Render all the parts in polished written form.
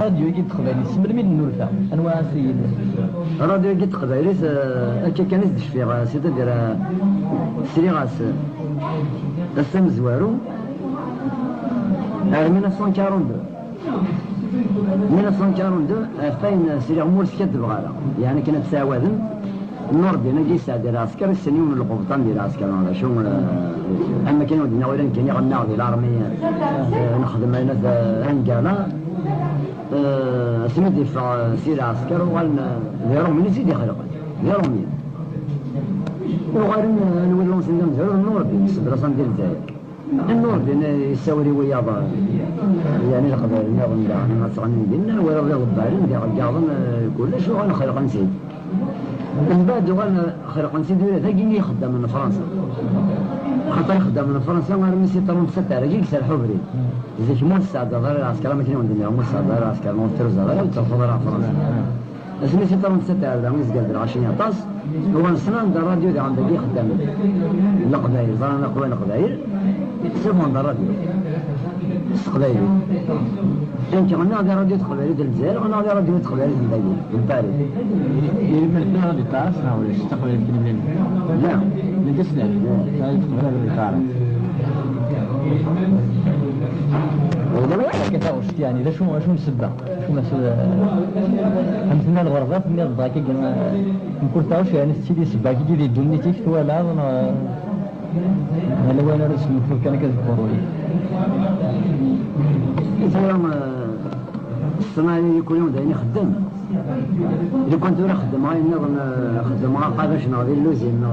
راديو يجي تقبالي سمر من النورفة أنواع سيد راديو يجي تقبالي أكا كان يزدش فيها سيدة دير سري غاس السم زوارو 1942 فاين سري عمور سكت بغالا يعني كانت ساوادن النور دينا جي ساعة ديال العسكر السنين من القبطان ديال العسكر هذا شو اما كانوا دينا ولا كان يغناو ديال الارميه نخدم انا في هنقاله سميتي في سير العسكر وقال يروم من يزيد يخلق يروم وغير نولوا نسلم زعما النور ديال الصدرة ديال الجزائر النور دينا يساوري وياضا يعني القبائل نظن يعني ما تغني دينا ولا الضبالين ديال القاضن كلش وانا خلق نسيت من بعد وانا خلق نسيت ثاقي يخدم من فرنسا خاطر يخدم من فرنسا وانا من سيطرون ستة رجيك سالحو بريد إذا كمون السعادة ضرر العسكر ما كانوا عندنا مو السعادة ضرر العسكر مو الترزة ضرر وترفض على فرنسا اسمي سيطرون ستة هذا ميز قال العشرين طاس هو نسنا ندير راديو اللي عندك يخدم القبائل ظلنا قوين القبائل سيبهم ندير راديو القبائل كان كنا ندير راديو القبائل ديال الجزائر وانا ندير راديو القبائل ديال البلاد من باريس يرمي راديو طاس ولا استقبل الكلمين لا نقصنا هذا القبائل كيف وشت يعني لا شو السبه شو مسؤول خمسنا الغرفات من الضاكي قلنا نقول تاوش يعني سيدي سباك يجي يدوني تيك ولا انا هلا وين رسم كان كذكروا يوم الصناعي يكون يوم دايني خدام إذا كنت أنا خدام غاي نظن خدام غا قابش نغادي اللوزين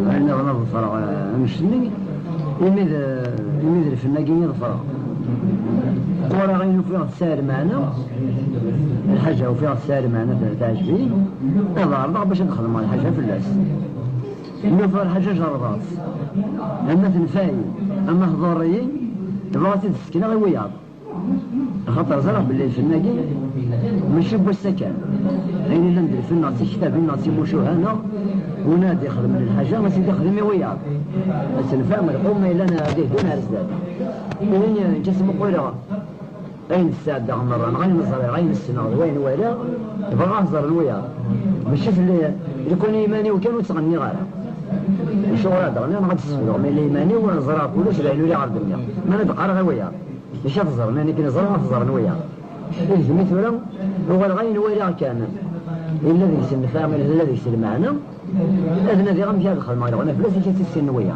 غاي نظن الفرغ نشني يميد الفناقين الفرغ ورا غاين فيها السائر معنا الحاجة وفيها السائر معنا تعجبين هذا باش نخدم على الحاجة في اللاس نوفر الحاجة جربات أما تنفاي أما هضوريين بغاتي تسكن غير وياض خاطر زرع باللي الفناقين ماشي بو السكن يعني ندير في الناس كتابين ناس مشوهانا ونادي يخدم من الحاجة ما سيدي يخدم وياض بس نفهم الحومة إلا أنا هذه دون هرزاد وين جسم قويرة غين السادة مرة غين الصغير غين السنة وين ولا يبغى غازر الوياض ماشي في الليل يكون إيماني وكانوا تغني غيره الشغل هذا أنا غادي تصبر من الإيماني ونزرع كلش العينو اللي عرض الدنيا ما نتقارى غير وياه مش تزر يعني كي نزرع تزر وياه إيه مثلا هو الغين وياه كان الذي يسن فاهم الذي يسن معنا هذا الذي غم يدخل معنا وانا فلاس يجي السن وياه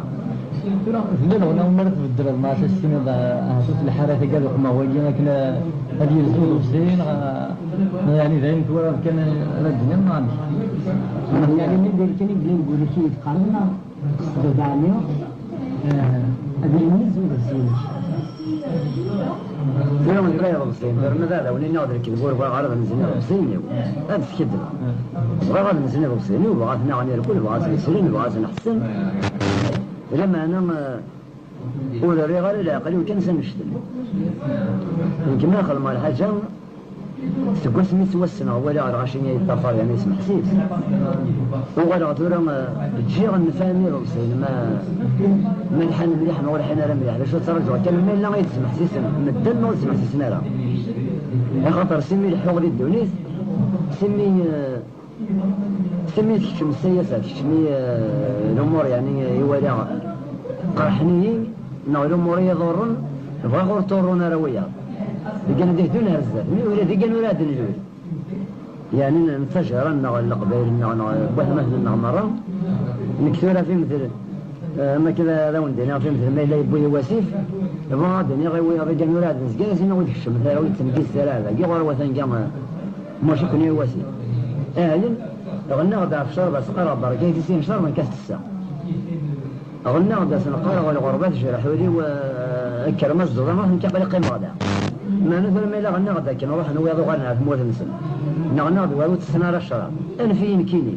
لا انا مرت بالدرب ما السنه هذوك الحارات قالوا ما هو كنا هذه الزول زين يعني زين كان رجنا ما يعني ندير كان نقول لك يتقارنا دانيو أبينيز وبسين يوم الغير بسين درنا هذا ولي ناظر كي نقول بغا غرض نزلنا بسين هذا سكدنا بغا غرض نزلنا بسين وبغا نعني الكل بغا نسلين بغا نحسن لما انا ولا ريغال لا قليل كان سنشتل يمكن ما خل مال الحاجه تقول سميت وسنا ولا غاشين يطفر يعني اسم حسيس وغير غدوره تجي غنفهمي راسي ما نحن مليح ما ولا حنا لا مليح باش ترجع كان ما لا يسمح حسيس مدن ولا يسمح حسيس نرا يا خاطر سمي الحوغ الدونيس سمي تكتم السياسات تكتمي الامور يعني يولي قرحني نوع الامور يضرن بغا غور طورنا رويا لقينا دون هزات ولا ديقنا ولا دنجوي يعني نتجر النغ القبائل النغ مثل النغمرة نكثرها في مثل ما كذا لون دينا في مثل ما لا يبوي واسيف يبغى دنيا غير رجال ولاد نسقي سينا ودك الشمس لا ويتنقيس ثلاثة كي غور وثن قام ماشي كوني واسيف أهلين غنى غدا في شرب سقرا بركة يسين شرب من كاس الساعة غنى غدا سنقرا ولا غربات جرح ولي وكرمز زوجة ما هم كقلي قيم غدا ما مثل ما لا غنى غدا كنا نروح نويض غنى في موت نسل نغنى غدا ولو تسنى على الشراب أنا في يمكنني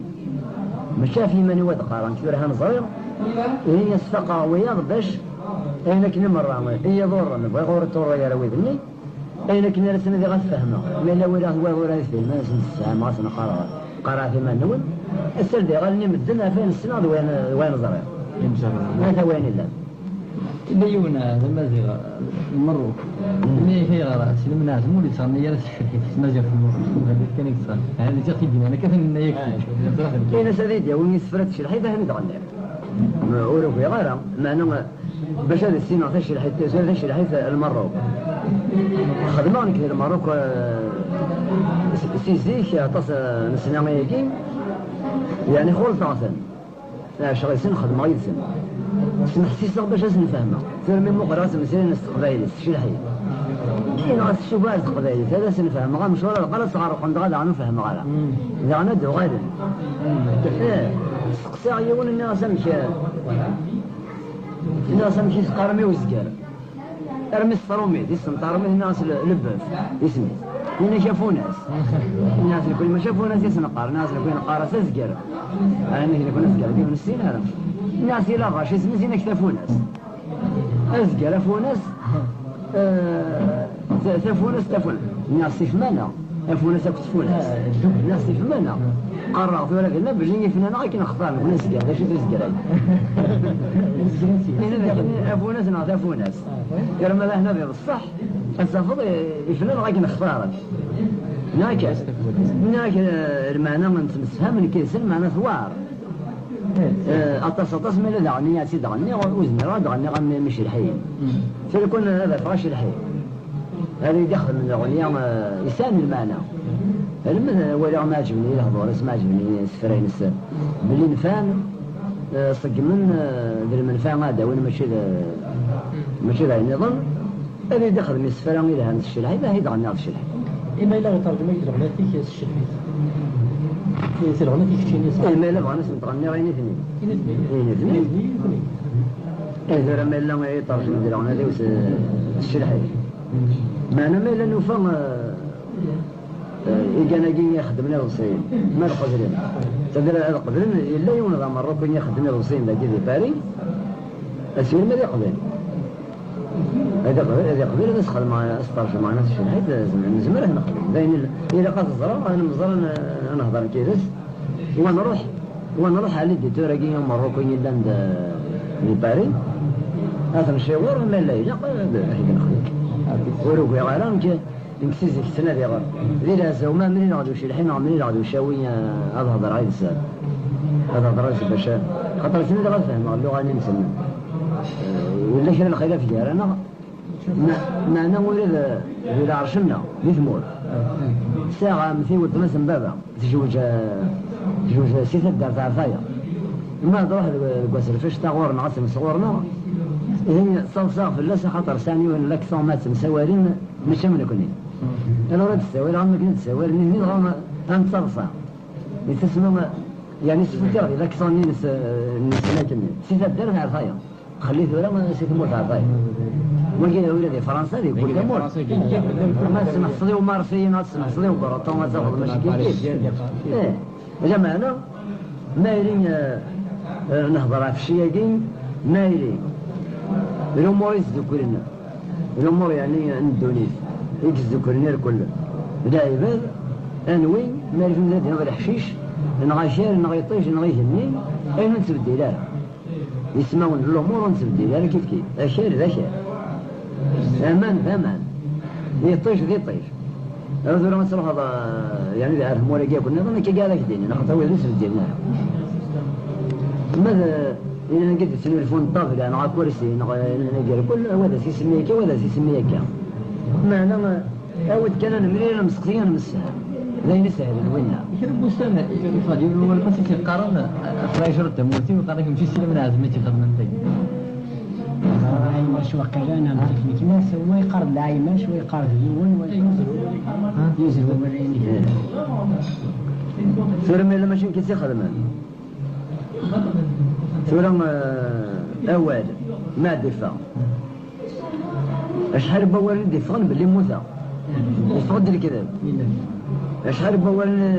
مش في من ود قارن كثير هان صغير هي الثقة وياض باش أنا كنا مرة هي ضر نبغى غور التور يا رويدني أنا كنا رسمنا ذي غتفهمه ما لا ولا هو ولا يفهم ما نسمع الساعة ما سنا قرأ في من نول السر ذي غالني مدنا فين السنة وين زرع هذا وين الله ديونا هذا زي المروك اللي هي راس المناس مو اللي صار يا الشركه تسمى في المروك كان يصير هذا جاتي بينا انا كيف من يكفي كاين سديد يا وين سفرت شي الحيطه هنا تغني اوروبي غير معناه باش هذا السين عطاش شي الحيطه زاد شي الحيطه المروك خدمه كثير المروك سيزيك عطاس نسنا ياكي يعني خلط عسل لا شغل سن خدمه غير سن سمح سيسا باش نفهمها سير من مقراس مسير ناس قبايل شي الحين كاين غاس الشباب قبايل هذا سنفهم غا مشوار القرا صغار قند غادا نفهم غادا اذا ندو غادا سقسا يون الناس مشى الناس مشي سقارمي وزكار ارمي الصرومي اسم طارمي الناس لبف اسمي هنا شافوا ناس الناس اللي كل ما شافوا ناس يسنقار الناس اللي كل قارة سزقر انا اللي كنا سزقر كيف نسين هذا الناس يلا غاش اسمي زين اكتفوا ناس ازقر افوا ناس ثفوا ناس تفوا الناس يفهمنا افوا ناس اكتفوا ناس الناس يفهمنا قررت ولا قلنا باللي فينا غير نختار نقول نسقر باش تسقر هنا افوا ناس نعطي افوا ناس قال ما هنا بالصح السفر يفنن غير نختار هناك المعنى من تمسها من كيسن معنى ثوار أتص من الدعني سيد غني وزميرة دعني غني مش الحين فيكون هذا فراش الحين هذا يدخل من الأغنية يسان المعنى ولا ما عجبني الهضور ما عجبني سفرين السن باللي نفان صق من ذي المنفعة هذا وين ماشي ذا النظام هذا يدخل من السفرين إلى هذا الشيء هذا يدغني هذا الشيء إما إلا ترجمة الأغنية في الشركة يصير غنى تيكتشيني صح؟ ما لا غنى سنتغني غير اثنين إذا ما لا ما يطرش ندير غنى ذي الشرحي ما أنا ما لا نوفا إجانا جين يخدمنا الوصين ما القدرين تدري هذا القدرين إلا يوم ذا مرة كن يخدمنا الوصين ذا جدي باري أسير ما يقبل هذا قبيل هذا سخل مع أسترش مع ناس الشرحي من زمان احنا قبيل زين إذا قاس الزرار أنا مزرعة أنا هضر كيدس ونروح على الدكتور كي يوم مروكو يلان لباري هذا الشيء غير ما لا لا حيد نخليك وروكو يا غيران كي نكسيزك السنة دي غير ذي زوما منين غادو شي الحين منين غادو شاوي هذا هضر عيد السنة هذا هضر عيد باش خاطر السنة دي غنفهم اللغة اللي نسمى ولا شي الخلاف ديالنا ما أنا ولد إذا عرشنا بثمور ساعة مثي ودمس بابا تجوج سيثة دار تاع فايا ما تروح القوس الفش تاع نعصم صغورنا هي صوصا في اللسة خاطر ثاني وين لك صومات مسوارين مش من كوني أنا رد السوار عمك نتسوار مين غام أنت صوصا يتسمى يعني سفكر لك صوني نسلاكني سيثة دار تاع فايا خليت ولا ما نسيت موت على الضيف ما قيل ولدي فرنسا دي يقول لي موت ما تسمح صدي ومارسي ما تسمح صدي وبرطو ما تاخذ ماشي كيف ايه يا جماعه انا مايلين نهضر في الشياقين مايلين الامور يذكرنا الامور يعني الدونيس يذكرنا الكل دايما انوي مالي في مدينه نغير حشيش نغاشير نغيطيش نغيجني اين نتبدي لا يسمون الأمور ونسبدي هذا كيف أشير ذا شير أمان يطيش ذي طيش هذا لما تروح هذا يعني إذا أرهم ولا جاء كنا ظن كي قال لك ديني ناخذ أول نسبدي ماذا إذا أنا قلت التليفون طافل أنا على كرسي نقول كل هذا سيسميك وهذا سيسميك ما أنا أود كان أنا مرينا مسقطين مسها زي نسهل وينها يحبوا السنة يفاجئوا الأول بس يقارن أخرى يشرط موتي وقال لك مشي سلم من عزمتي خدمة نتاعي هاي واش وقيلانا مثل كيما سوى يقرض العيماش ويقرض اليون ينزل ومريني سورة ما ماشي كيسي خدمة سورة أول ما دفاع أشحال بوال دفاع باللي موثى يفقد الكذب أشحال بوال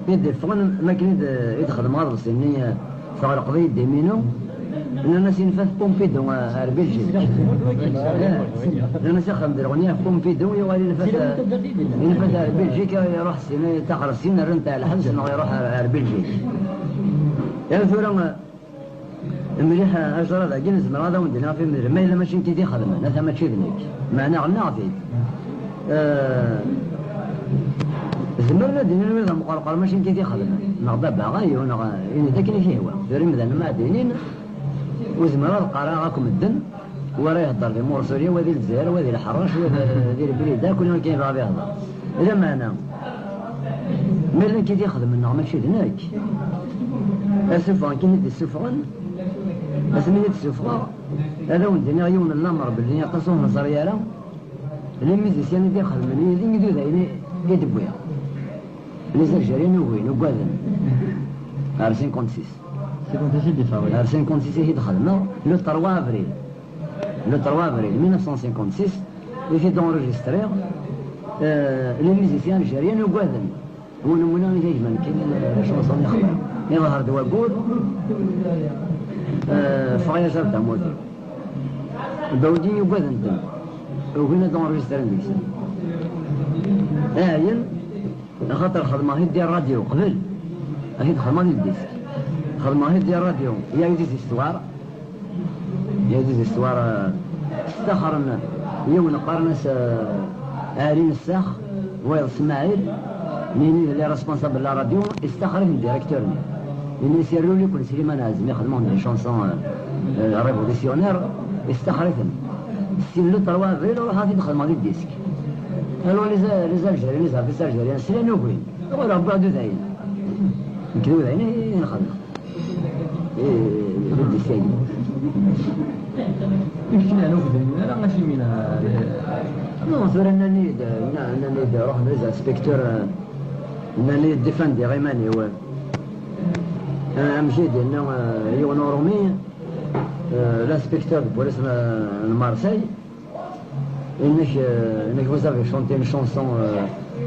يدفعن ما كان يدخل مع الصينية صار قضية ديمينو إن الناس ينفذ بومبيدو هربيلجي الناس يخدم درغنية بومبيدو يوالي ينفذ هربيلجي يروح الصينية تقرا الصين رنت على حبس إنه يروح هربيلجي يعني ثورة مليح أجرى ذا جنس مرادة وندنا في مدري ما إلا ماشي نتيدي خدمة نتا ماشي ذنك معنا غنا فيك زمرنا دينا نويضا مقرقر ماشي نتيدي خدمة نغضب باغاي ونغا إن ذاك اللي فيه هو داري مذا ما دينين وزمرا القراء غاكم الدن وراه يهضر في مور سوريا وهذه الجزائر وهذه الحراش وهذه البلاد كل يوم كاين راه يهضر إذا ما أنا ملي كي يخدم النغ ماشي ذنك السفغان كي ندي السفغان اسميت السفغان هذا وندنا يوم الامر باللي يقصوه نصر يالا لي ميزيسيان اللي يخدم اللي يدير ذا يدبويا لي زالجيريين وين وكادن ار 56 56 دي فاوي ار 56 هي دخلنا لو 3 افريل لو 3 افريل 1956 يفي دونجستري لي ميزيسيان الجيريين وكادن ونمونا اللي يجمل كاين شونسون يخدم يظهر دواقول فغير دامودي داودي يقعد ندم وهنا دونجسترين ديكسن عين خاطر خدمة هي ديال الراديو قبل هي خدمة ديال الديسك خدمة هي ديال الراديو يا يديز استوار يا يديز استوار استخرنا يوم نقارنس عالين الساخ ويل اسماعيل مين اللي ريسبونسابل لا راديو استخرج الديريكتور اللي يسيروا لي كل سليمان عازم يخدمون دي شونسون ريفوليسيونير استخرجهم سيلو 3 افريل وراح هذه تخدم ديال الديسك قالوا لي زالجيريين لي زالجيريين زالجيريين سيلانو وين ولا بعدو ذاين نكدو ذاين نخدم الديسك يمكن أنا وفدني لا ماشي منها نو صار أنا نيد روح نرجع سبيكتور أنا نيد ديفاندي غيماني هو أنا مشيت إنه يونورمي l'inspecteur de police de Marseille et vous avez chanté une chanson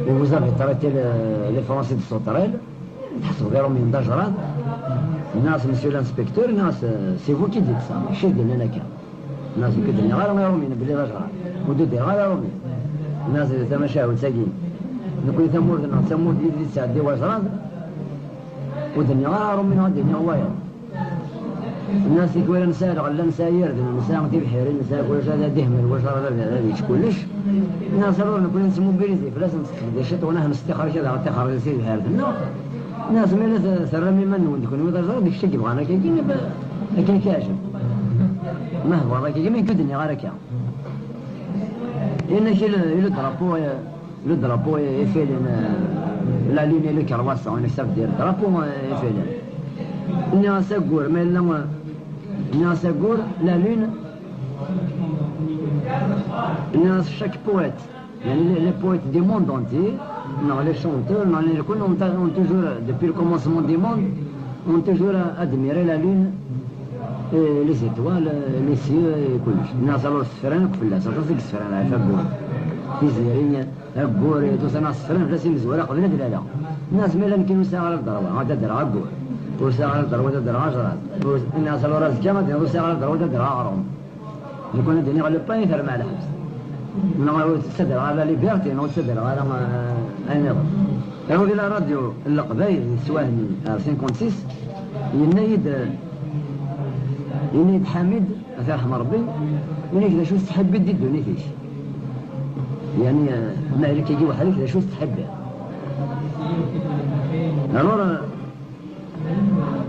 et vous avez traité les Français de sauterelles تحسبوا غيرهم من دجرات الناس مسيو الانسبكتور الناس سي فو كي ديت سا ماشي ديالنا انا كان الناس كيديروا غير راهم بلي دجرات ودود غير راهم الناس تماشاو ساكين نقول ثمور ثمور ديال ساعه دي واجرات ودنيا غير راهم من هذه النوايا الناس يقولون نسال غلا نساير نساء غادي بحيرين نساء كلش هذا دهمل واش راه هذا كلش الناس راه نكون نسمو بيريزي فلازم تستخدم شي وانا نستخرج هذا تخرج سير بحال هذا الناس مالا سرمي من نكون ودا زاد ديك الشيء كيبغى انا كاين لكن كاجم ما هو راه كاين ما يكدني غير هكا لان شي لو درابو يفيلن لا ليني لو كرواسه انا حساب ديال درابو يفيلن الناس أقول ما إلا الناس أقول لا لون الناس chaque poète يعني les poètes du monde entier non les chanteurs non les كل ont toujours depuis le commencement du monde ont toujours admiré la lune et les étoiles les cieux et كلش الناس alors السفران كفلاس راسك السفران عارف أقول يزيرين أقول توصلنا السفران فلاسين مزورة قبلنا دلالة الناس ما لم يمكنوا ساعة الضربة هذا درا أقول وساعة الضربة درا عشرة الناس alors راس كما تقول ساعة الضربة درا عرم يكون الدنيا غير با يثر مع الحبس نغير تسدر على ليبرتي نو تسدر على أي نظام هو في الراديو القبايل سواهني 56 ينيد حامد الله يرحم ربي ينيد كذا شو تحب دي الدنيا فيش يعني ما عليك يجي واحد كذا شو تحب alors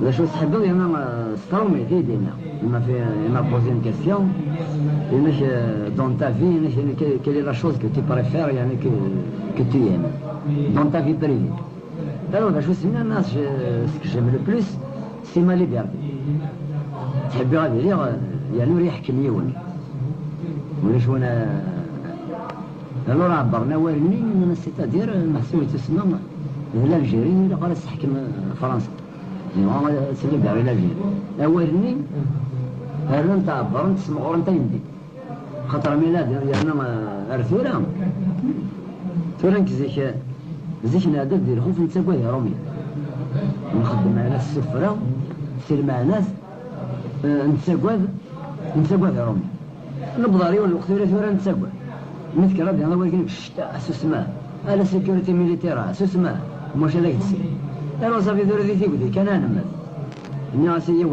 la chose très belle, il y en a stormé, il m'a posé une question, dans ta vie, quelle est la chose que tu préfères, que tu aimes, dans ta vie privée. Alors la chose, ce que j'aime le plus, c'est ma liberté. تحب غادي لي يعني نوري يحكم يون ولا شو انا alors عبرنا والني من سيتادير محسوب تسمى الجيري اللي قال تحكم فرنسا يعني سيدي داري لاجير اولني هذا انت عبر انت تسمع انت يمدي خاطر ميلاد يعني ارثوره ثورنك زيك نادر دير خوف نتساقوا يا رومي نخدم مع ناس السفره سير مع ناس نتساقوا يا رومي نبضاري ولا وقت ولا ثوره نتساقوا مثل ربي انا ولكن الشتاء اسمه على سيكوريتي ميليتير اسمه مش هذاك السي انا صافي دور ذي تيقول كان انا إني غاسي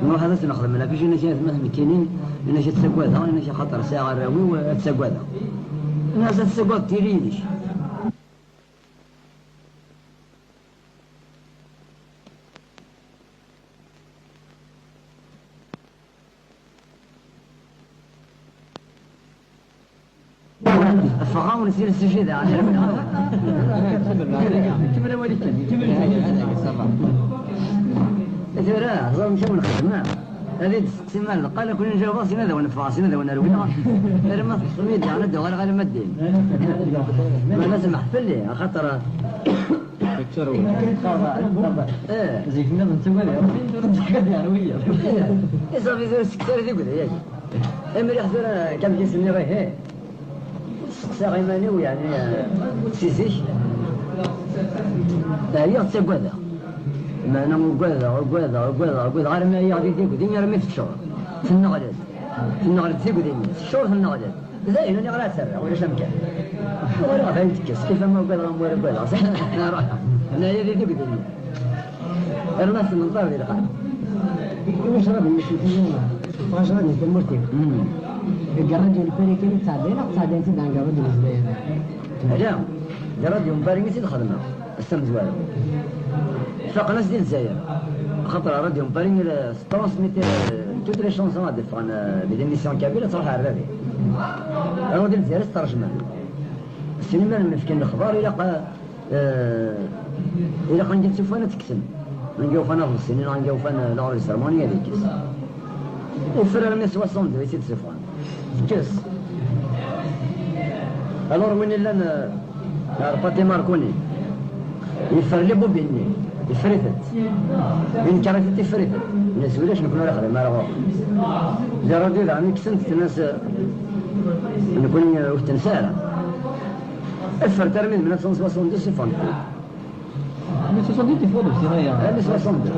نروح هذا نخدم لا فيش إني شي مثلا كاينين إني شي تسقواها إني شي خاطر ساعة راوي وتسقواها الناس تسقوات تيرينيش الفقام ونسير السجيدة يعني كبر وليك ترى ظل مشى ونخدمها هذه تقسيم مال قال كل نجاوب راسي هذا وانا فاصل هذا وانا روينا غير ما تصميد يعني ده غير ما الدين ما لازم محفل لي خاطر دكتور زي فينا نسوي هذا يعني ويا صافي زور السكتور يقول ياك امري حضر كم جسمني غير ساغي ماني يعني سيسيش هي تسقوذا ما انا وقوذا غير ما هي غادي تيكو ديني رمي في الشهر في النغلد تيكو ديني في الشهر في النغلد زين انا غير اسرع ولا شمكان ولا غادي تكس كيف ما وقوذا ولا انا انا هي دي تيكو ديني الناس من طار اللي قال واش راه بالنسبه واش راه بالنسبه للمرتب الجراد الفريقين تصادين تدان جراد الزبير لا جراد يوم بارين يصير خدمه السنه زوال فقنا ديال الجزائر خاطر راديو بارين 600 توت لي شونسون هاد فان دي ميسيون كبيره صراحه عرابي انا ديال الجزائر ترجمه السينما المسكين الاخبار الى كان جيت فانا تكتم نجاوب انا في السنين نجاوب انا لا سيرمونيه ديك الفرق 160 يصير سفان كاس الور وين الا باتي ماركوني يفرلي بوبيني يفرثت من كانت تفرثت الناس ولاش نكونوا راخر ما راه جرادي عمي كسنت الناس نكون وقت نسالة افر ترمين من 1962 سفان من 60 تفوض بسينايا 1962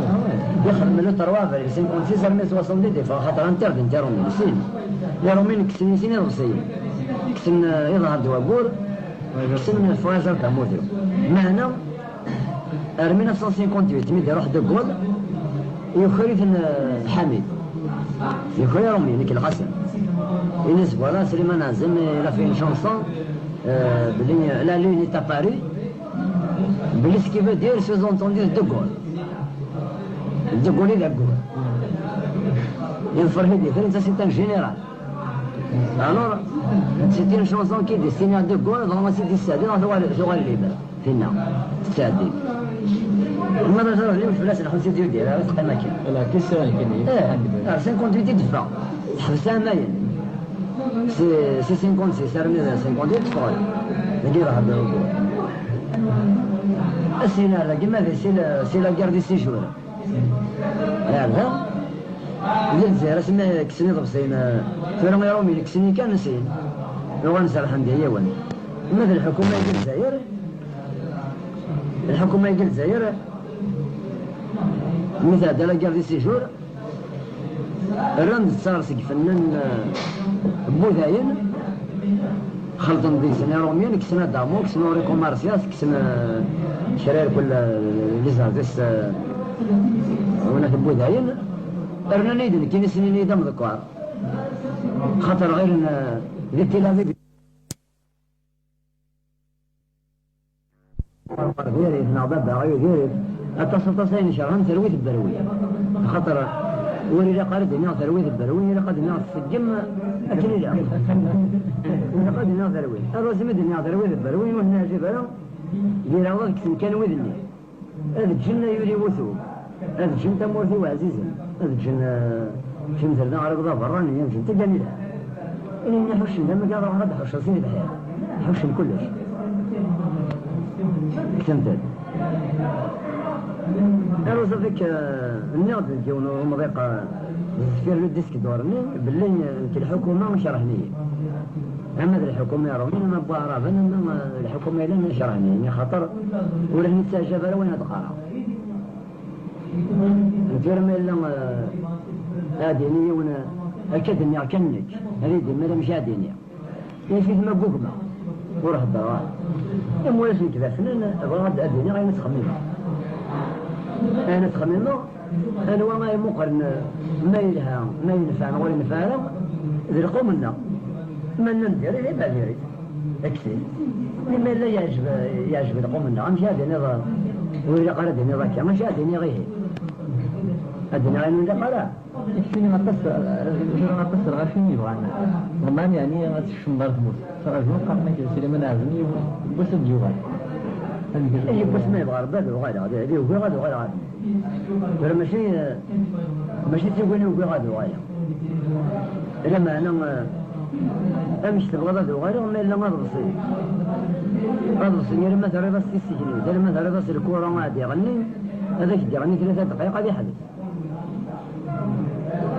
يخرج من التروافر 56 1962 فخاطر انترون سين يا رومين كسن سين الرسيين كسن يظهر دوابور كسن الفوازر تاع موديو معنا 1958 ملي يروح دغول يخرج حميد يخرج رومي نيك القسم ينس فوالا سليمان عزم الى في شونسون بلي لا لوني تا باري بلي سكي فو دير سوز اونتوندي دغول دغول الى دغول ينفرح لي فرنسا سي ان جينيرال alors c'était une chanson qui est destinée à De Gaulle dans la cité de Sadi dans le libre فينا Sadi المرة جرى اليوم فلاس الحوسي ديالها بس أماكن لا كسر الكنية 58 دفاع حبسها ماين سي 56 سرمي 58 تفعل ندير هذا الوضوء السينا هذا كيما سي لا كار دي سيجور هذا ديال الجزائر اسمها كسني ضبسين فيرم يرومي كسني كان نسين لو نسى الحمد هي وين مثل الحكومة ديال الجزائر الحكومة ديال الجزائر مثل هذا لا كار دي سيجور رند صار سق فنان بوذاين خلطن دي سنة روميين كسنا دامو كسنا اوري كومارسياس كسنا شرير كل ليزاردس هنا في بوذاين رنا نيدن كي نسني نيدا مذكر خاطر غير ذي تلافيف غيري نعبد غير غيري التصين شرهم ترويت البروية خاطر ولي لا قارد هنا ترويت البروية لا قد هنا في الجم أكل لا لا قد هنا ترويت الرسم هنا ترويت البروية وهنا جبلة دير الله كان وذني هذا الجنة يولي وثوب هذا الجن تمورثي وعزيزة هذا الجن شمس لنا على قضاء براني يمشي انت جميلة إني نحوش لما قال روح ربح وشرسيني بحياة نحوش كلش كتمتد أنا صدق الناس الجون ومضيقة في الديسك دورني باللي الحكومة مش رهنية أما الحكومة يروني ما بعرف أنا الحكومة لنا شرهنية يعني خطر ولا نتساجب وين تقارع نتفرم إلا دينية ونا أكدني أكنك هذه دي مش دينية يعني فيه ما بوكما وراح الدراء يوم ولا شيء كذا فنان أبغى أديني غير نتخممها أنا نتخممها أنا ما يمقرن ما يلها ما ينفع ولا ينفع ذي القوم لنا ما ندير إيه بديري أكثر لما لا يعجب القوم لنا مش هذا نظام وإذا قرأت نظام كما مش هذا نغيه هذا غير من قرأ يكفيني ما قصر غاشين يبغانا ضمان يعني غتشمر تموت فرجون قرنا كيسير من عزمي بس الجوغان إيه بس ما يبغى رباد وغير هذا هذه وغير هذا وغير هذا ترى ماشي تقولي وغير هذا وغير لما أنا أمشي تبغى هذا وغير ما إلا ما ضرسي لما ترى بس السجن لما ترى بس الكورة ما عاد يغني هذاك يغني 3 دقائق هذا يحدث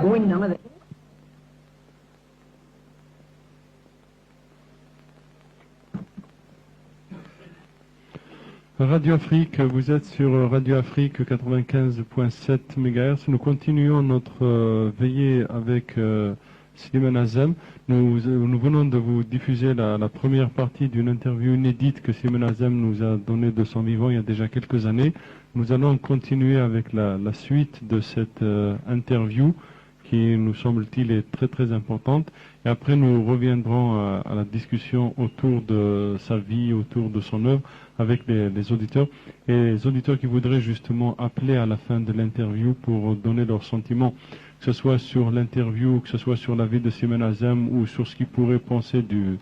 وين هذا Radio Afrique, vous êtes sur Radio Afrique 95.7 MHz. Nous continuons notre veillée avec Slimane Azem. Nous venons de vous diffuser la première partie d'une interview inédite que Slimane Azem nous a donnée de son vivant il y a déjà quelques années. Nous allons continuer avec la suite de cette interview qui nous semble-t-il est très très importante. Et après nous reviendrons à la discussion autour de sa vie, autour de son œuvre avec les auditeurs. Et les auditeurs qui voudraient justement appeler à la fin de l'interview pour donner leurs sentiments, que ce soit sur l'interview, que ce soit sur la vie de Slimane Azem ou sur ce qu'ils pourraient penser de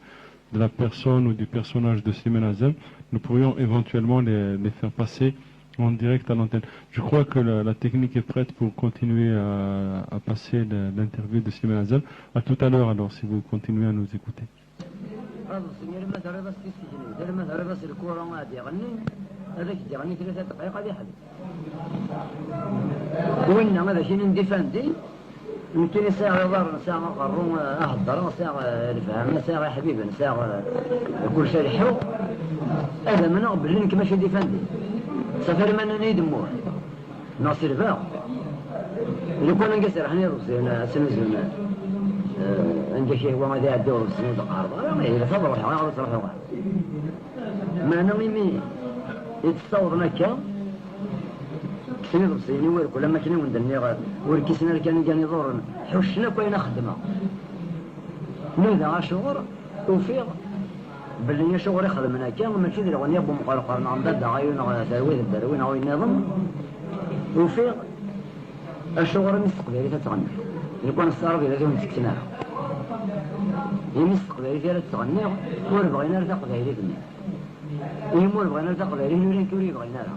la personne ou du personnage de Slimane Azem, nous pourrions éventuellement les faire passer en direct à l'antenne. Je crois que la technique est prête pour continuer à passer l'interview de Slimane Azem. À tout à l'heure alors, si vous continuez à nous écouter. يمكن ساعة ضر ساعة قرون أهدر ساعة الفهم ساعة حبيبا ساعة كل شيء حلو هذا من قبل لك ماشي ديفاندي سفر من نريد مور ناصر باع اللي كنا نقصر احنا روسي انا سنزلنا عندك شيء وما ذا الدور السنة القاربة ما هي صبر واحد على صرف واحد ما نمي يتصور نكا سنة روسي نور كل ما كنا وندني وركسنا كان جاني دور حشنا كوين خدمة ماذا شغل وفيق باللي شغل يخدمنا كان ماشي ذي الغنية بمقارقة عم ضد عيون ثرويد الدروين أو النظام وفيق الشغل مستقبلي تتغني يكون الصار في لازم تكتناه يمستقبلي فيها تتغني وربغينا نرتقى فيها لتني يمور بغينا نرتقى فيها لتني كوري بغينا لها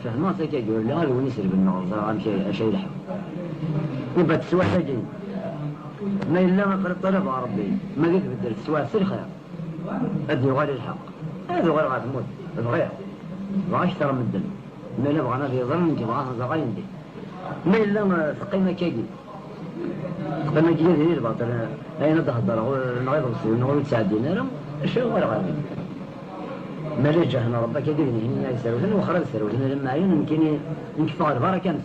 فهما سيكا يقول لها لو نسر بالنغزر عم شيء لحم يبقى تسوى حاجين ما إلا ما قرأت طلب ربي ما قلت بدل تسوى سرخة أدي غير الحق هذا غير غاد موت الغير بغاش ترى من الدم ما لا بغانا في ظن انت بغاها زغاين دي ما إلا ما فقينا كاكي فما جي هذه الباطل أين ضهدر نغير الصير نغير 9 دينار الشيء غير غادي ما لا جهنا ربك يديني هنا يسروزن وخرج يسروزن لما عين يمكن ينكفى البركة كانت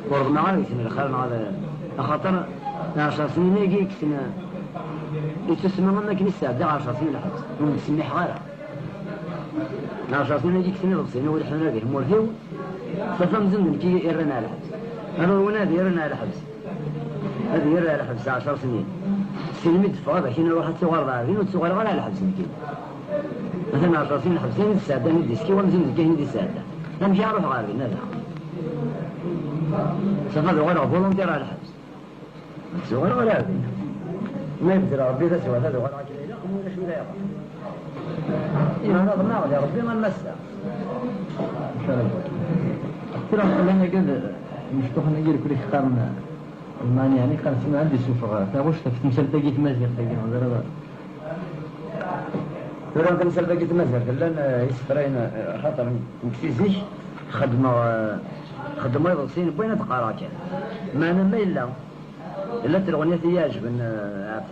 ورغم عارف سنة الخير هذا خاطر 10 سنين يجيك سنة يتسمى ما كان يستعد 10 سنين لحبس ونسمي حغارة 10 سنين يجيك سنة بسنة والحنا به مورثيو ففهم زندن كي يرنا على حبس أنا ونادي يرنا على حبس هذه يرنا على حبس 10 سنين سلمي دفع باش نروح تصغر ضعفين وتصغر غير على حبس يمكن مثلا 10 سنين حبسين السادة ندي سكي ومزين كي ندي السادة نمشي أروح غاربين هذا سفر غير فولونتير على حبس تصغر غير غاربين ما يقدر ربي تسوى هذا غير عاكل إلا ولا شو لا يقع أنا ضمناه يا ربي ما نمسه إن شاء الله ترى خلينا قد مشتوخ نجير كل خارنا المانيا يعني كان سمع عندي سفر تاغوش تمثل بقيت مزيق تاقين وزربا ترى تمثل بقيت مزيق لأن يسفرين خاطر مكسيزيش خدمة يضصين بين تقارا كان ما أنا ما إلا الأغنية يعجب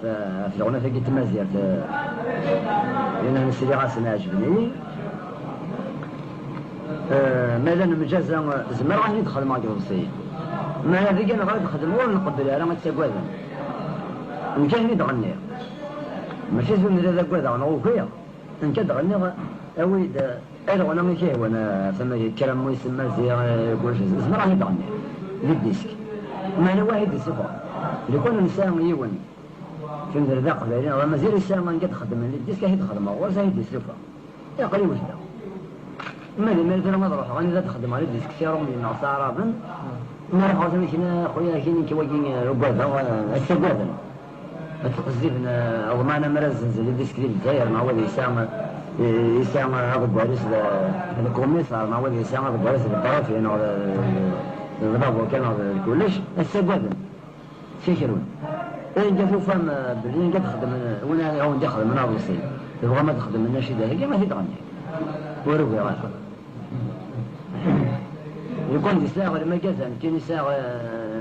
في الأغنية قلت مزير لأن نسيري غاسنا عجبني ما لأن مجازة زمر غادي يدخل مع جوزي ما هذيك أنا غادي نخدم ولا نقبل أنا ما تساقوذا مكان يدغني ماشي زون هذا قوذا أنا فيها ان كد غني اويد انا وانا ماشي وانا ثم كلام مو يسمى زي كل شيء اسمع راه يغني للديسك ما انا واحد يسفر لكل انسان يوني فهمت ذا قبل ما زير السنه ما نقد خدم الديسك هي تخدم ولا زي الديسك يا قليل وجده ما مثلا ما نروح غادي لا تخدم على الديسك سيرهم من عصاره بن ما راح غادي مشينا خويا كاين كي واجين رباط هو السبابن تقزيبنا او ما انا مرزز الديسك ديال الجزائر ما هو يسام هذا الباريس الكوميسار ما هو يسام هذا الباريس بالطرف يعني الغضب وكان كلش السبابن شيشرون إن جاتو فهم برلين قد خدم وانا هون دخل من هذا الصين تبغى ما تخدم الناشده هي ما تغني وروي راسك يكون يساغ ما جازم كاين يساغ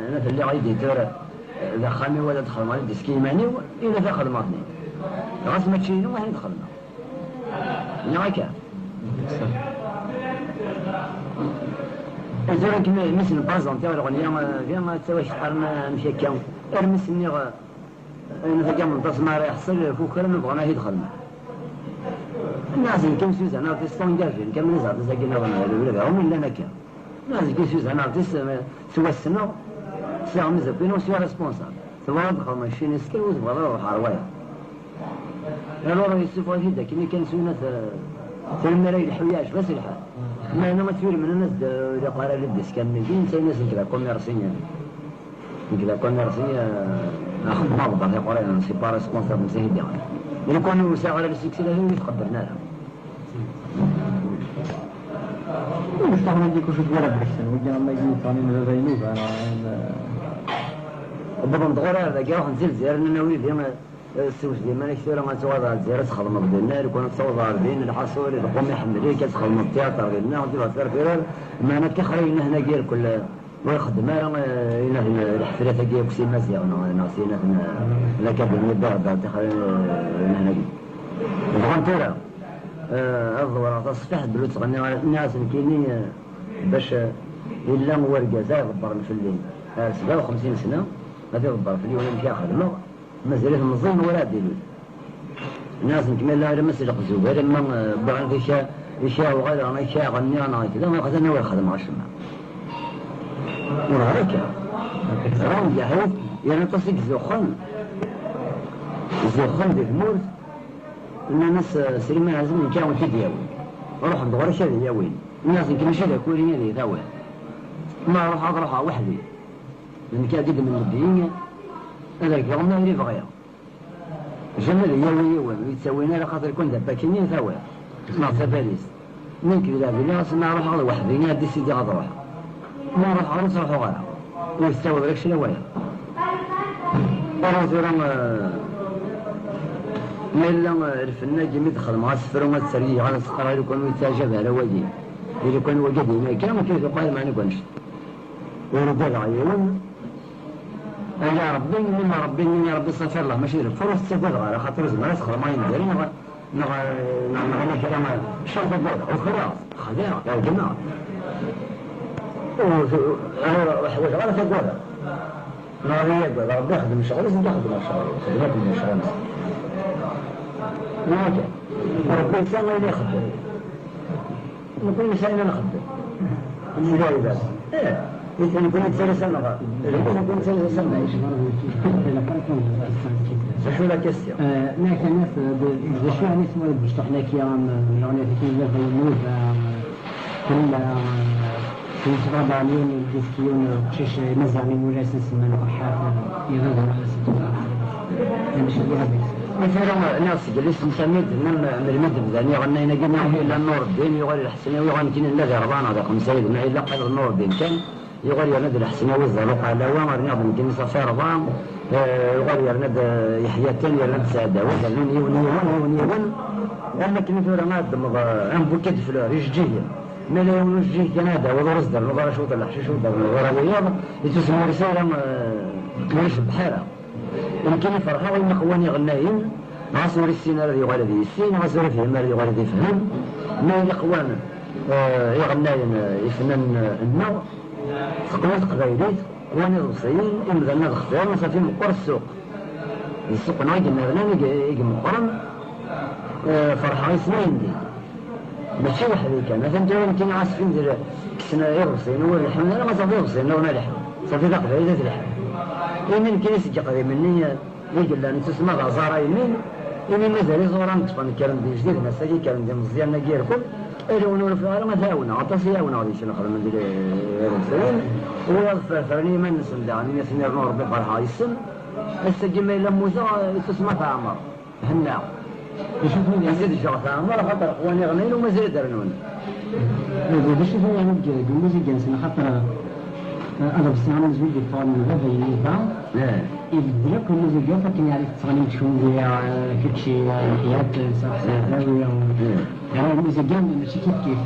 انا اللي غادي ترى لا خامي ولا دخل مع الديسكي معني الا دخل ماثني راس ما تشيلو ما دخلنا ياك إذا كنا مثل بازون تاع الأغنية ما تسويش حرنا مشي كام ارمسني أنا في جامع تصمار يحصل فوق كلام بغنا يدخلنا الناس اللي كم سوز أنا تستون جافين كم نزار تسجلنا ولا هم اللي أنا كام الناس اللي سوز أنا سوى السنة سواء مزبين وسواء ريسبونسابل سواء دخل ماشين يسكوز ولا روح عروايا الوضع يصير هيدا كني كان سوينا المراي الحوياج بس الحال ما أنا ما تفير من الناس إذا قارئ للديس كان من دين سي ناس كذا كوميرسية كذا كوميرسية ناخذ مرضى في قارئ سي با ريسبونسابل سي هيدا إذا كانوا ساعة على السكسي لا هو يتقبلنا لها مش طبعا ديك وش تقول بحسن وجنا ما يجي ثاني من الرينوب أنا بالضبط غير هذا جاء نزل زير لأنه يريد يوم السوس ديما نكثر ما توضع زير تخدم بدنا يكون تصور بين الحصول يقوم يحمل كتخدم التياتر قلنا ودير فرفير ما نتخرج هنا غير كل ويخدم هنا الحفلات ديال كسي مزيان ناسينا الأكاديمية الضرب تخرج هنا الغنطيرة الظهور تصفح بلوت تغني على الناس الكيني باش إلا ورقة زي غبر في الليل 57 سنة هذا غبر في الليل ولا مشي خدمة مازال المنظم ولا ديلو الناس نكمل لها لما سلق الزوج لما بعد يشاء وغير انا يشاء غني انا كذا ما قدرنا ولا خدم عشرنا ولا هيك راهم جاهز يعني تصيق زخن ديك الموت ان الناس سليمان عزم كانوا تدياوي روح ندور شي يا وين الناس يمكن مشي لك كوريا لي ذاوي ما اروح وحدي لان كان قد من الدنيا هذاك يوم ما يريد غير جمال يوي يتسوينا لخاطر يكون دابا كاينين ثوا ما سفاليس من كذا بلا ما نروح على وحدي نادي سيدي غاد نروح ما نروح على نروح غير ويستوى داك الشيء وين راه ملا الفنان جميل دخل مع السفر وما تسري على السقراء يكون يتاجب على وجهي إذا كان وجدي ما كان كيف يقال ما نكونش ورد العيون يا ربي من ربي صفر الله ماشي الفرص تسبب على خاطر زمان يسخر ما يندري نغنى كلام شرط الدولة وخلاص خلاص يا جماعة وش غلط في الدولة ما يقول ربي يخدم الشغل لازم تخدم الشغل خدمات من الشغل ما كان ربي إنسان وين يخدم ربي إنسان وين يخدم الشغل بس يمكن يكون يتسلسل سنة يكون يتسلسل سنة شو لا كيستيا ما كان ناس شو يعني اسمه بيشتغل كيان يعني في كل يوم كل شغل بعملين ديسكيون شيش مزامين ولا سنسمن وحافل يغادر على ستة يعني شو مثلا الناس جلست مسميت من المدب ذاني غنينا قلنا إلا النور الدين يغير الحسنة ويغني كنا الذي رضانا ذا خمسة يد معي لقد النور الدين كان يغير ند الحسنة والزلقة لوامر ناظر يمكن صفي رضام يغير ند يحيى الثاني ند سعادة وذلون يون لأن كنا في رماد عم بوكيت فلور يشجيه ملا يوجيه كندا ولا رصدر نظر شوط الحشيش شوط نظر الرياض يتسمى رسالة مش بحالة يمكن يفرحوا إن إخواني غنايين عصور السنة الذي يغالي ذي السين عصور فهم الذي يغالي ذي فهم ما الإخوان يغنايين يفنن النوع تقويت قبايليت واني الوصيين إمذلنا الخطير مصافين مقر السوق نايد المغنان يجي مقرن فرحة سنين دي ماشي وحدي كان مثلا انت يمكن عاصفين ديال كسنا يرسين والحمد انا ما صافي يرسين ولا لحم صافي داق بعيدة لحم يمين كاين سجى قريب مني يقول لي تسمى غزاره يمين يمين مازال يزور نطفى الكلام ديال جديد الناس اللي كان ديال مزيان نقير كل يرونوا في الغار ما ثاونا عطاسي ياونا غادي شي نخرج من ديال يرسين ويغفر فرني ما نسم دعني الناس يرنوا ربي فرحة يسم السجى ما الا موسى تسمى في عمر هنا يزيد الشغل في عمر خاطر اخواني غنين ومازال يدرنون باش يعني الموسيقى نسمع خاطر أنا بس أنا زوج الفار من هذا ينفع. يبدأ كل موسيقى فكان يعرف تصغني شوية كتشي حياة سافراوية يعني الموسيقى ماشي كيف.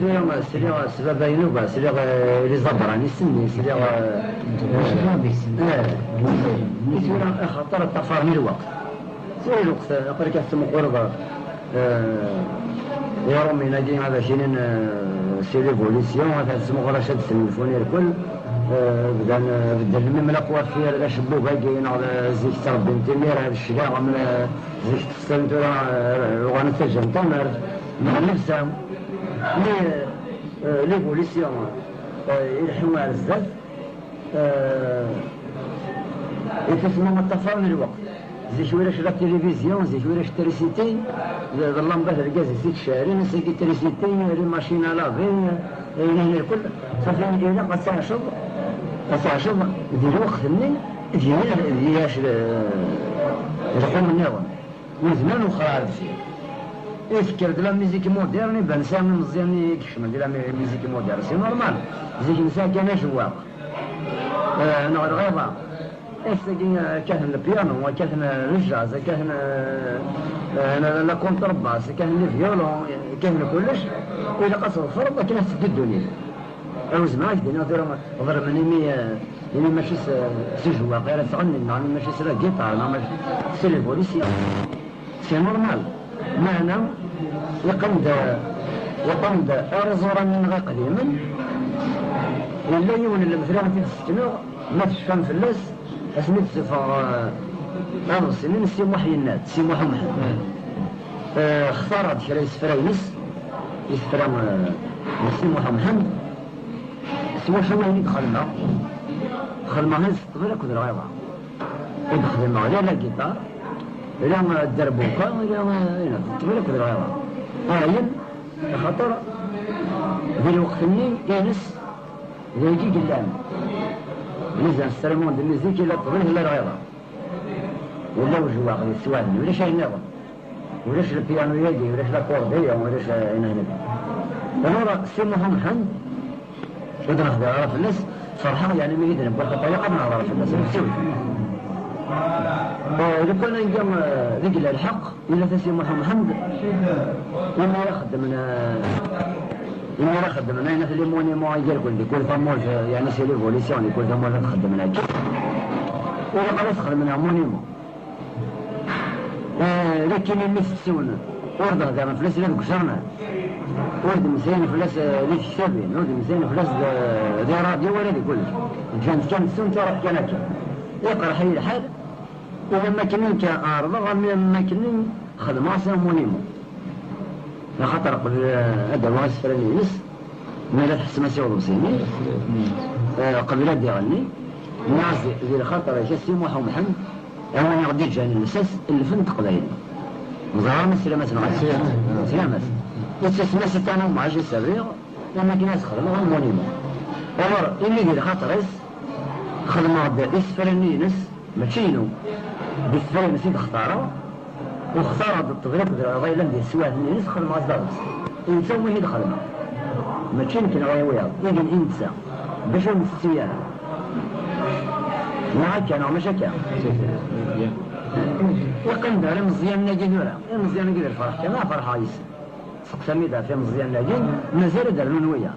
يوم سريع سبب ينوبة سريع اللي زبراني سني سريع. يسوي خطر التفاهم الوقت. سوي الوقت أقول لك اسمه قربة. يا رمي نجي هذا شيء سيري بوليسيون هذا اسمه غراشات التليفوني الكل بدل من الأقوى فيها لا شبوك باقيين على زيك تربي نتمير هذا الشجاع من زيك تستنتوا الغنى تجمتون مع نفسهم لي بوليسيون يلحموا على الزاد يتسمى التفاهم الوقت زي شويه لا التلفزيون زي شويه التريسيتي اللمبه الغاز زيت الشارين زي التريسيتي لي ماشين لافي هنا الكل صافي الى قد ساعه شوب ديال وقت منين دياش الحكم النظام من زمان وخا هذا الشيء يفكر ديال ميزيك موديرن يبان سامي مزيان يكشم ديال ميزيك موديرن سي نورمال زيك نساء كان جواق انا الغيبه كان البيانو وكان الجاز كان لا كونترباس كان الفيولون كان كلش الى قصر الفرض كان تسد الدنيا اوز معاك دينا ضرب مني ماشي سجوا غير تغني يعني ماشي سلا جيتار انا ماشي سي بوليسي سي نورمال معنا يقمد ارزورا من غير قديما ولا يون اللي مثلا في السكنو ما تشفى مفلس اسمي تصفى سنين سي محينات سي محمد اختارت شرا يسفرينس يسفرا سي محمد سوا شنو اللي دخلنا هز طبيعة كل رغيبة يدخل معنا لا جيتار لا الدربوكا لا طبيعة كل رغيبة عاين خاطر في الوقت اللي يانس يجي قدام ميزان السرمون ديال الميزيك لا طبيعة لا رغيبة ولا وجواق السواد ولا شي نظام ولاش البيانو يدي ولاش لاكوردية ولاش هنا ونورا سي محمد يدرس بها في الناس فرحة يعني ما يدري بواحد الطريقة ما نعرف الناس نسوي إذا كنا نجم ذيك الحق إلا تسي محمد لما يخدم لنا هنا في الليموني ما يجي كل فموج يعني سي لي فوليسيون كل فموج تخدم لنا ولا خلاص خدم لنا مونيمو لكن المسسون ورده زعما فلاس اللي كسرنا ورد مزيان فلاس اللي تشتبين ورد مزيان فلاس دي راديو ولا دي كلش كان السون تروح كانك يقرا حي الحال ولما كنين كارضه لما كنين خدمه سامونيمو لخاطر قبل هذا الواس فراني نس ما لا تحس ما سيوض بسيني قبل هذا يغني الناس ديال خاطر جا سي محمد انا غادي جاني الاساس الفن تقبايل مزارنا سلامات الغاية سلامات يتسمى ستانا ومعاجي السرير لما كناس خدمة غنمونيمو أمر إلي دير خاطر خدمة إسفرني نس ماشينو بإسفرني نسيت اختارة واختارة التغريب غاية لم يسواه نس خدمة غاز ينسوي هيد خدمة ماشين كنا غاية وياض يجن إنسا باش نستيانا معاك أنا وماشا كان وقم دار مزيان ناجي دورا مزيان ناجي الفرح كما فرحة يس سمي دار في مزيان ناجي مازال دار نويا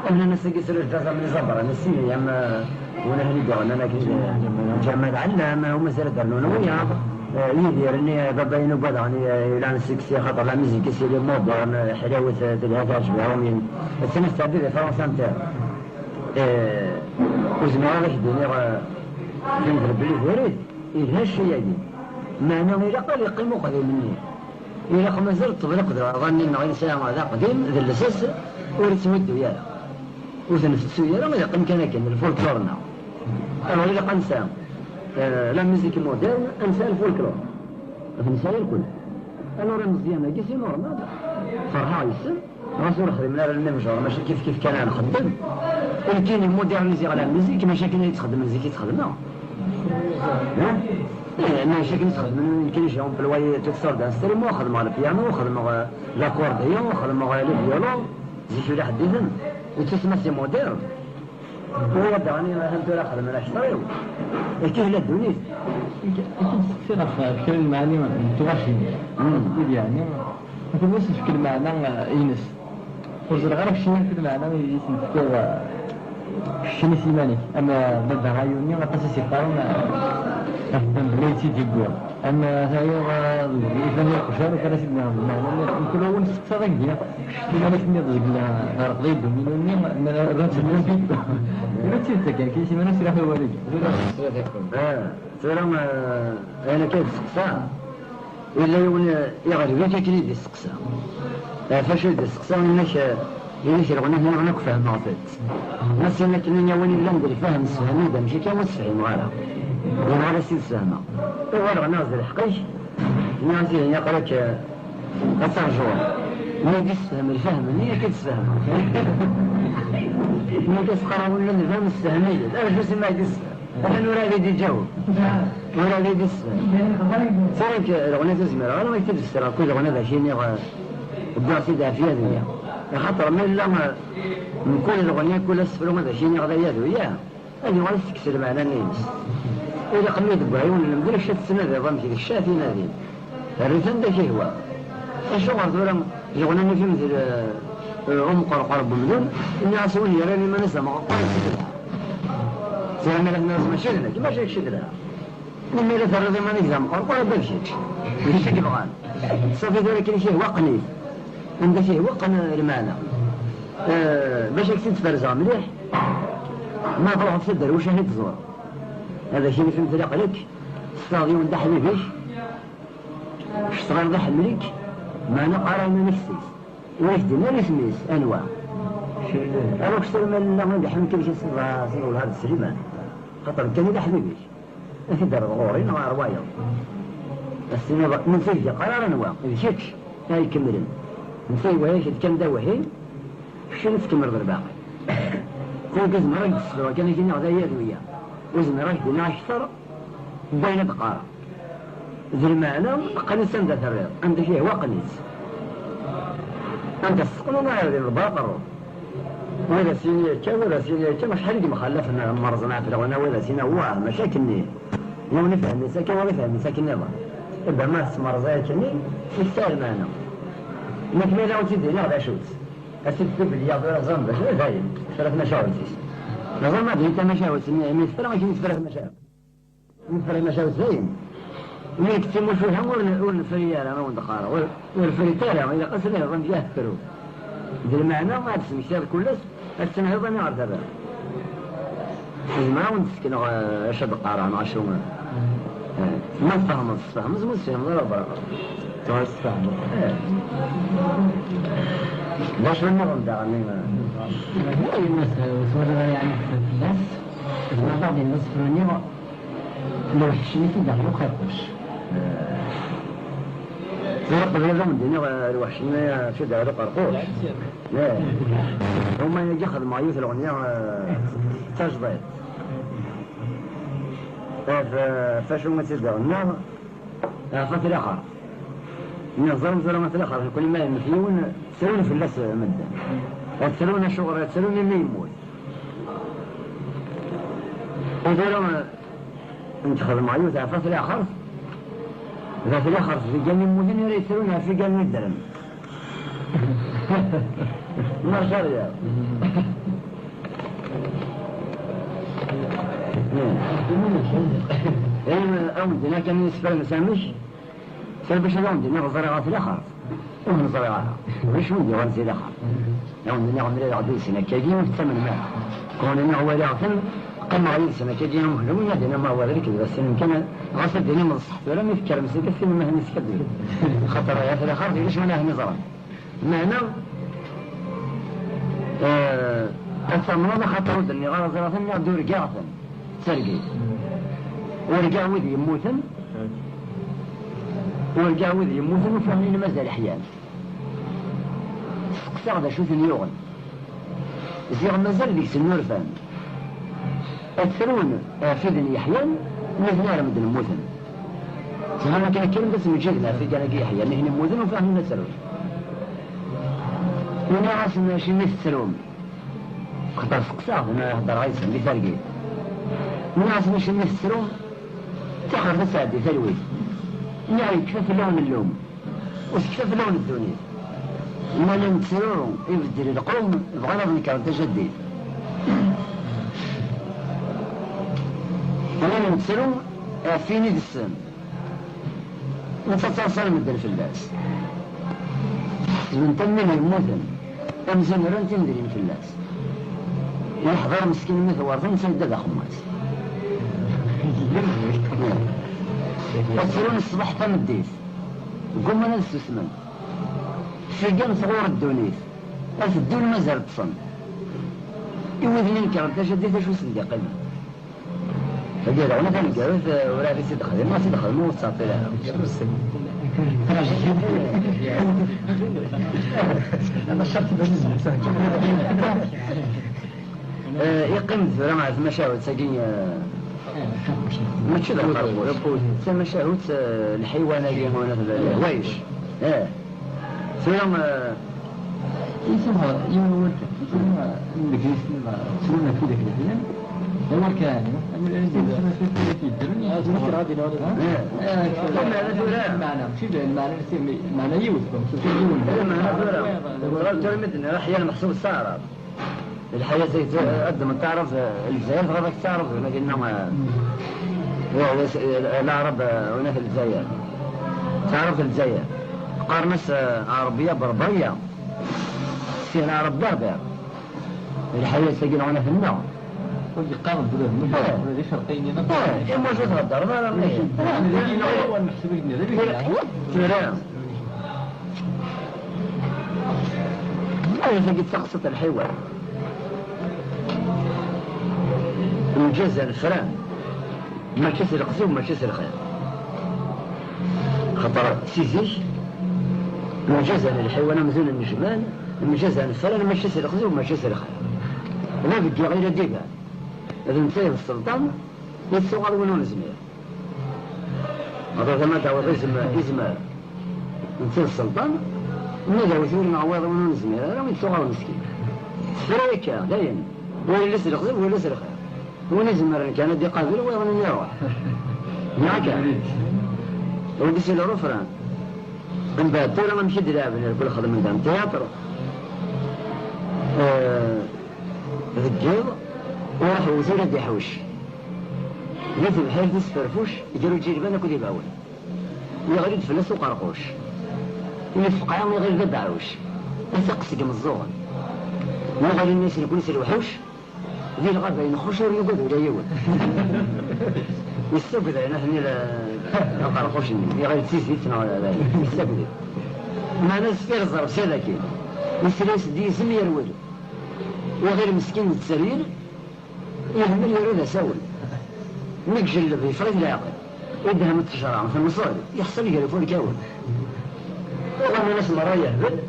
انا نسقي سر الجزا من زبر انا سيني يا ما وانا هني دار انا كي جمال علامه ومازال دار نويا يديرني بابين وبدعني الى نسكسي خاطر لا ميزيك سي لي مودرن حلاوه الهجاج بهم السنه التعديل فرنسا نتاع وزمان واحد يدير في البلاد وريد الهاش يدي معنى إلا قال يقيم قديم مني إلا خمسر طبل قدر ظني إنه إنسان هذا قديم ذا الأساس ورتمد وياه وتنفسه يا ما يقيم كان الفولكلورنا أنا إلا قنسان لا ميزيك مودرن أنسى الفولكلور أنسى الكل أنا راه مزيان كيسي نورمال فرحة يسن راسو نخدم لا المجر ماشي كيف كان نخدم ولكن مودرنيزي على الميزيك ماشي كاين اللي تخدم الميزيك تخدمها ماشي كاين تخدم كاين شي في الواي تكسر دانستريمو خدم على البيانو خدم لاكورديون خدم على الفيولون زيد ولا حديثا وتسمى سي مودرن هو دعني هانتو لا خدم لا شطريو كيف لا الدنيا كثير في المعاني متواشي يعني ما كنوصلش في المعنى ينس وزر غير في المعنى يسنفكر شنو سيماني اما ضد غايوني ما قصص يقارن افضل بليتي ديكور اما هاي فاني قشار كان سيدنا المعنى كل اول استقصى ديال كيما نسمي ضد غير دومينوني ما راه فيه لا تيتكن كاين شي ناس يراحوا والد سلام انا كيف استقصى ولا يغرب كاين اللي يستقصى فاش يستقصى الناس إيش الغنى هنا غنى كفاهم عطيت ناس هنا كنا يواني لا ندري فاهم السهمي ده ماشي كان مستفهم غالا وغالا سيد السهمة وغالا غنى زي الحقيش الناس هنا يقرأك أصار جوان ما يتفهم الفهم هي كتفهم ما كتقرأ ولا نفهم السهمي لا جوز ما يتفهم أنا نورا لي يجاوب نورا لي يتفهم صارك الغنى تزمر غالا ما يكتب السرعة كل غنى ذا شيء وبدا سيدها في هذه خاطر من لما من كل الأغنية كل السفر وما ذا شيء غدا يدو إياه هذه ولا تكسر معنا الناس إذا قميت بغيون المدير الشات السنة ذا ضمتي الشاتين هذه الريتان ده شيء هو شو غردورا يغنى في مثل قرب مدن إني عصوني يراني ما نسمع قرب سكرها سيرنا لك ناس مشيلنا كما شيك شكرها لما إذا ثرد ما نجزم قرب بلشيك يشك بغان صافي ذلك شيء وقني عند شيء وقن المعنى باش يكسد فرزة مليح ما طلع في الصدر وش هي تزور هذا شيء فهمت لك عليك استاذي وندا حبيبيش اشتغل ذا حمليك ما نقرا من نفسي واش دينا نسميس انواع انا اشتغل من الله وندا حمل كل شيء صغر هذا السليمان خاطر كان ذا حبيبيش في دار غوري نوع روايه السنه من فيه قرار انواع شكش هاي كملن نسوي وياش كم دوحين شنو تكمل غير باقي كون كز مرة يتصلوا كان يجينا غدا يدويا وزن راش دينا اشتر بين بقارة ذي المعنى قنيس عند الرياض عند شيء هو قنيس عند السقن وما يرضي الباطر ولا سينيا كم ولا سينيا كم شحال مخلفنا مرزنا في الغنى ولا سينا هو مشاكلني يوم نفهم مساكن ولا نفهم مساكن نظام إذا ما استمر زي كني يستاهل معنا مثل لو تدي لا شوت أسد بالياض ولا زنب شو دايم فرق مشاوتيس نظام ما بينت مشاوت من فرق ماشي فرق مشاوت من فرق مشاوت زين ميك تمو شو هم ولا فريالة ما وندقارة والفريتالة إذا قصنا يظن يهتروا ذي المعنى ما تسمي كتاب كلش السنة أيضا يعرف هذا ما ونسكن أشد قارة مع شو ما تفهم زموسهم ولا برا تفهم باش النظام ده عنينا أي مسألة وصورة يعني في الناس ما بعض الناس فرني لو حشني في دخلوا خيرش فرق اليوم الدنيا الوحشية في دار قرقوش لا هم يجخذ معيوث الأغنية تجضيت فشو ما تقدر النار فترة آخر من الظلم ظلمة الآخر كل ما يمثلون تسلون في اللس مدة تسلون شغل تسلون اللي يموت وظلم انتخذ معيوث فترة آخر ذات الآخر في جنة مدن يسلونها في جنة الدرم ما شاء الله أودنا كان يسفر المسامش سلبش الأودنا غزرعات الآخر ومن زرعها وش ودي غنزي الآخر أودنا غمري العدو سنة كيدين وثمن معه كوننا هو لأغتن قام غير سنة كجينا مهلم ونادينا ما هو ذلك بس يمكن غصب ديني من الصحف ولا ما يفكر مسك السن ما هني سكدي خطر يا أخي الآخر ليش ما نهني نظرا معنا الثمرة خطر ودني غرض ثلاثة دور جاثا سرقي ورجع وذي يموتن ورجع وذي يموتن وفهمين مازال أحيان سقسا شو ثنيوغن زيغ مازال ديك سنور فهم أكثرون فيدن يحيان نهنا رمد الموثن سهلنا كان كلمة بس مجدنا في جانك يحيان نهنا موثن وفهمنا سلون ونعرس ناشي نسلون خطر سقسا هنا هدر غيسا بفرقين ونعرس ناشي نسلون تحر فسادي ثلوي يعني كفاف لون اللوم وكفاف لون الدنيا ما ننتسرون يبدل القوم بغلط نكرم تجديد وما ننتسرون فيني السن نتصل مدل في اللاس من تمني الموثن أمزن رن تندرين في اللاس يحضر مسكين مثل ورثن سيدد أخمات يصيرون الصباح تمديث قم من السسمن في جن صغور الدونيث ألف الدون ما زالت تصن يوذنين كرم تجديث شو صديقين فقال أنا كان جالس ولا في سيد خدم ما سيد خدم مو صافي لا أنا شرط يقيم في رمى المشاوي ساقين ما تشد القرب تسمى مشاوي الحيوان اللي هنا الهوايش سلام يسمى يموت يسمى نجلس سلونا في ذاك الفيلم هو كان معنى يوسف أحيانا محسوب السعر الحياة زي قد ما تعرف الجزائر غيرك تعرف لكنهم العرب هنا في الجزائر تعرف الجزائر قارنس عربية بربرية سين عرب بربر الحياة سجن هنا في النار واللي قام بدون مش شرقين ايه موجود هالدار ما لا منين اول محسوبين تمام ايه تجي تقصد الحيوان مجزء الفران ما كسر القسم ما كسر الخير خطر سيزيش مجزء الحيوان مزون النجمان مجزء الفران ما كسر القسم ما كسر الخير لا بدي غير ديبا إذا نسيب السلطان يتسوغل ونون زمير هذا كما تعوض إزمال نسيب السلطان ونجا وثور معوض ونون زمير هذا يتسوغل المسكين فريكا داين وين لسر القسم وين لسر الخير ونزمر كان دي قابل وين يروح معك وديس الرفران من بعد طول ما مشي دلابن كل خدمة من دام تياتر الجيض وراح وزير دي حوش مثل بحال ديس فرفوش يجروا جيربانا كودي باول يغرد فلس وقرقوش ينفق عام يغرد بدعوش يثقسك مزوغا يغرد الناس اللي كل سير وحوش ذي الغابة ينخش ويقود ولا يقود يستقد نحن لا قرقوش يغرد سيسي يتنا ولا لا يستقد ما ناس فير ضرب سلكي يسلاس دي سمي يرود وغير مسكين السرير يهمل يرود سول نقجل في فريد العقل يدها متشرع في المصاري يحصل يقرفون كاول والله ناس مرة يهبل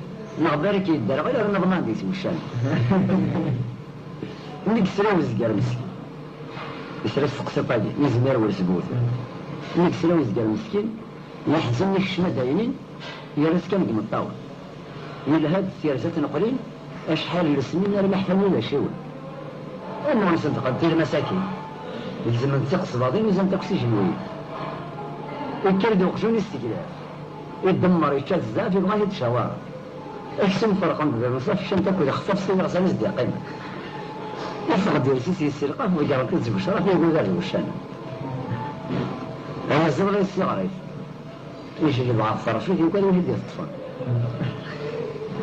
نغبرك يدار غير النظمان ديسي والشان نيك سلاوز قال مسكين يسرس فوق سبادي يزمر ورسبوث نيك سلاوز قال مسكين يحزن الشمة داينين يرس كان قم الطاول يلهاد سيارسات نقرين أشحال السنين يرمى حفلين شاول أما نسان تقدير مساكين يلزم نتيق صباطين يلزم تاكسي جنوي يكرد وقشون استقلال يدمر يتشاد الزاف يبغى يتشاور احسن فرقا بالمصاف الشام تاكل يخطف سنة غسان يزدقين يفقد يرسيسي السرقة ويجعل كنز بشرف يقول ذلك والشان هذا الزبغ السيغريف يجي اللي بعض الصرفيت يقول يهد يصطفى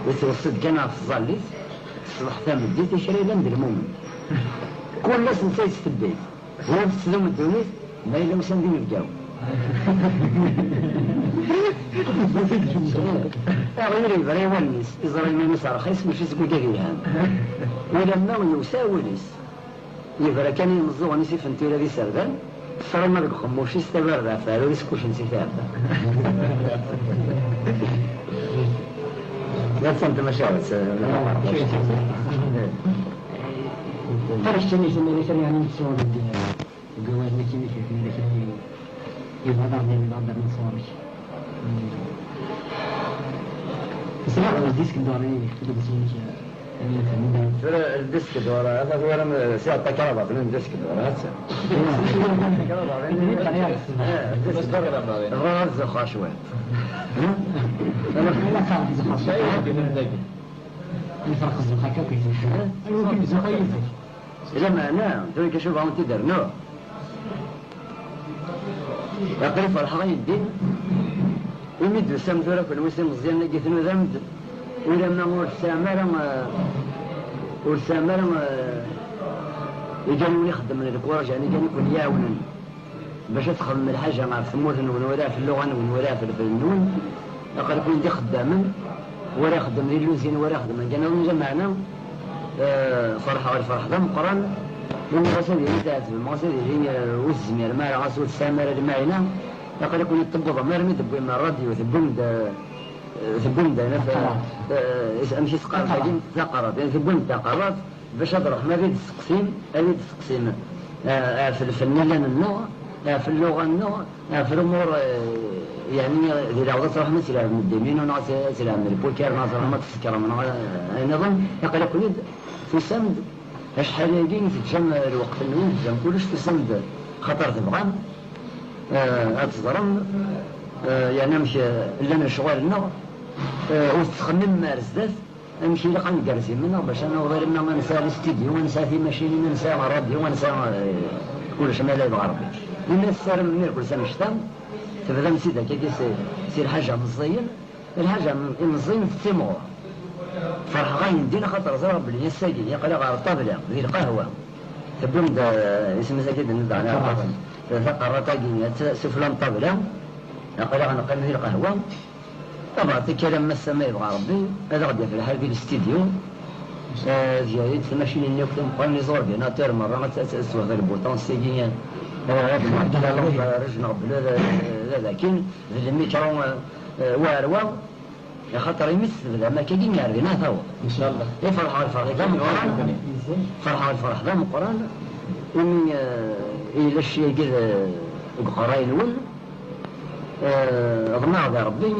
يتوسط كان في الظليت الصبح ثام الديت يشري لند المؤمن كل ناس نسيت في البيت هو تسلم الدونيس ما إلا وسام دين الجو غير يبري ونس إزرائيل ما مسار خيس مش يسقو جريها ولما يساولس يبرا كان يمزو نسي فنتيرا دي سردان صار ما بخموش يستمر فعلوا يسكوش نسي فعلا لا تسمت مشاوت فرشتني سمي لك يعني نتصور الجواز ماشي مش لكن يبغى ضرب من صورك بس لا الديسك الدوري يكتب بسيط الديسك دورة هذا هو أنا سيارة كهرباء في الديسك دورة هسه الديسك دورة الراس خاشوات لا خالد زخاش الفرق الزخاكة كيف الممكن زخايفك إذا ما أنا توي كشوف عم تدر نو يقري فرحة الدين ومد السام ذولا كل مسلم مزيان لقيت إنه ذنب ولما والسامر يجاني يخدم من الكورة يعني يجاني يكون يعاونا باش تخدم الحاجة مع الثموث ونوراه في اللغة ونوراه في النون يقدر يكون دي خداما ولا يخدم لي اللوزين ولا يخدم جانا ونجمعنا فرحة والفرح ذا مقران من غسل يتاعت المغسل يجي والزمير ما غسل السامر المعينة يقدر يكون يطبق ضمير مدبوي من الراديو ثبون انا امشي ثقافه ثقرات يعني ثبون ثقرات باش اضرح ما بين التقسيم في الفن لنا النوع في اللغه النوع في الامور يعني اذا وضعت رحمه سلام الدمين وناس سلام البوكر ناس رحمه تذكر من النظام يقول لك في سمد شحال يجيني تتجمع الوقت النوم تتجمع كلش في سمد خطر تبغى تصدرم يعني نمشي لنا شغال النوع وتخمم مارس ذات نمشي لقى نقرسي منه باش انا وغير ما ننسى الاستديو وننسى في ماشين وننسى راديو وننسى كل شيء ما لا يبغى ربي الناس صار من كل سنه شتام تبدا نسيتها كي يصير حاجه مزين الحاجه مزين في التيمور فرح غاين دينا خاطر زرب لي الساقي يقرا على الطابله ذي القهوه تبدا اسم ساكن ندع على ثقره تاقي سفلان طابله يقرا انا قال ذي القهوه طبعا تكلم ما السماء يبغى ربي هذا غادي في الحال في الاستديو زيادة الماشين اللي كنت مقارن لي زور بينا تير مرة ما تسوى غير بوطون سيجيا رجنا قبل لكن الميكرو واروا خاطر يمثل ما كاين يعرفنا هو ان شاء الله يفرح الفرح ذا من القران فرح الفرح ذا من القران ومن الى الشيء كذا القراين ول ضمع ذا ربي